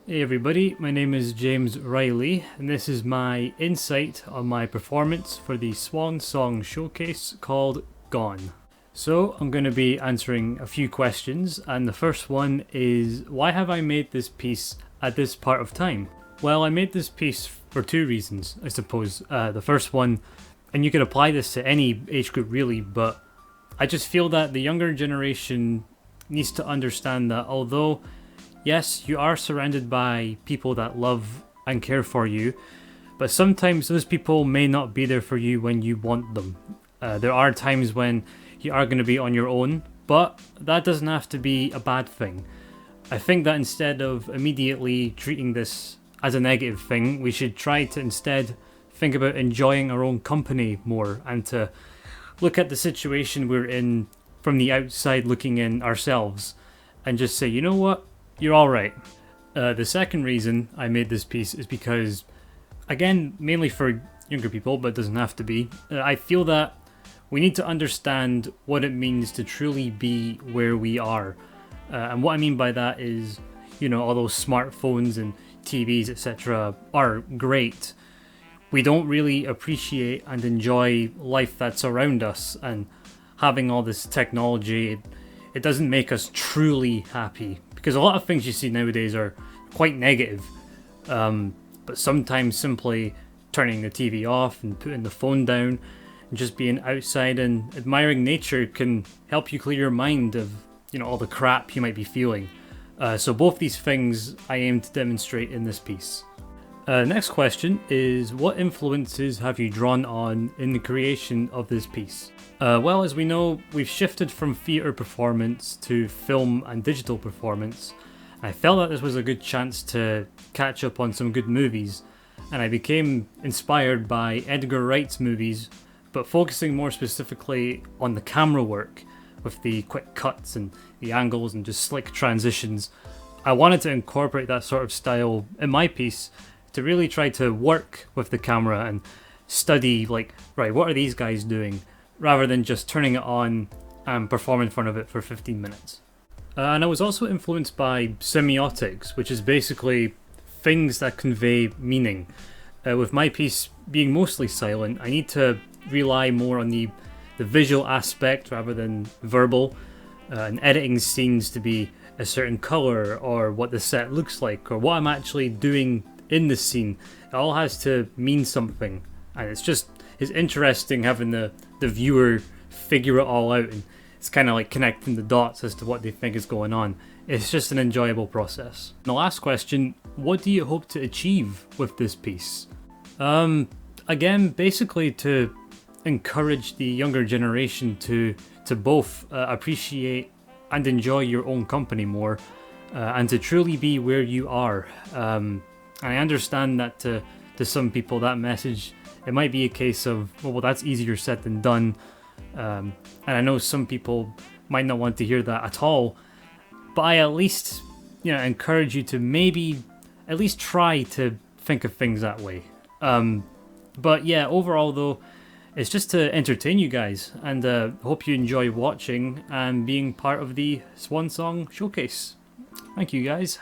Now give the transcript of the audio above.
Hey everybody, my name is James Reilly, and this is my insight on my performance for the SWANSONG Showcase called Gone. So I'm going to be answering a few questions, and the first one is, why have I made this piece at this part of time? Well, I made this piece for two reasons, I suppose. The first one, and you could apply this to any age group really, but I just feel that the younger generation needs to understand that although yes, you are surrounded by people that love and care for you, but sometimes those people may not be there for you when you want them. There are times when you are going to be on your own, but that doesn't have to be a bad thing. I think that instead of immediately treating this as a negative thing, we should try to instead think about enjoying our own company more and to look at the situation we're in from the outside looking in ourselves and just say, you know what? You're alright. The second reason I made this piece is because, again, mainly for younger people, but it doesn't have to be, I feel that we need to understand what it means to truly be where we are. And what I mean by that is, you know, all those smartphones and TVs, etc. are great. We don't really appreciate and enjoy life that's around us, and having all this technology, it doesn't make us truly happy. Because a lot of things you see nowadays are quite negative, but sometimes simply turning the TV off and putting the phone down and just being outside and admiring nature can help you clear your mind of, you know, all the crap you might be feeling. So both these things I aim to demonstrate in this piece. Next question is, what influences have you drawn on in the creation of this piece? Well, as we know, we've shifted from theatre performance to film and digital performance. I felt that this was a good chance to catch up on some good movies, and I became inspired by Edgar Wright's movies, but focusing more specifically on the camera work, with the quick cuts and the angles and just slick transitions. I wanted to incorporate that sort of style in my piece to really try to work with the camera and study, like, right, what are these guys doing? Rather than just turning it on and perform in front of it for 15 minutes. And I was also influenced by semiotics, which is basically things that convey meaning. With my piece being mostly silent, I need to rely more on the visual aspect rather than verbal, and editing scenes to be a certain colour, or what the set looks like, or what I'm actually doing in the scene. It all has to mean something, and it's interesting having the viewer figure it all out, and it's kind of like connecting the dots as to what they think is going on. It's just an enjoyable process. And the last question, what do you hope to achieve with this piece? Again, basically to encourage the younger generation to both appreciate and enjoy your own company more, and to truly be where you are. And I understand that to some people that message, it might be a case of, well, that's easier said than done. And I know some people might not want to hear that at all, but I at least, you know, encourage you to maybe at least try to think of things that way. But yeah, overall though, it's just to entertain you guys, and hope you enjoy watching and being part of the SWANSONG Showcase. Thank you guys.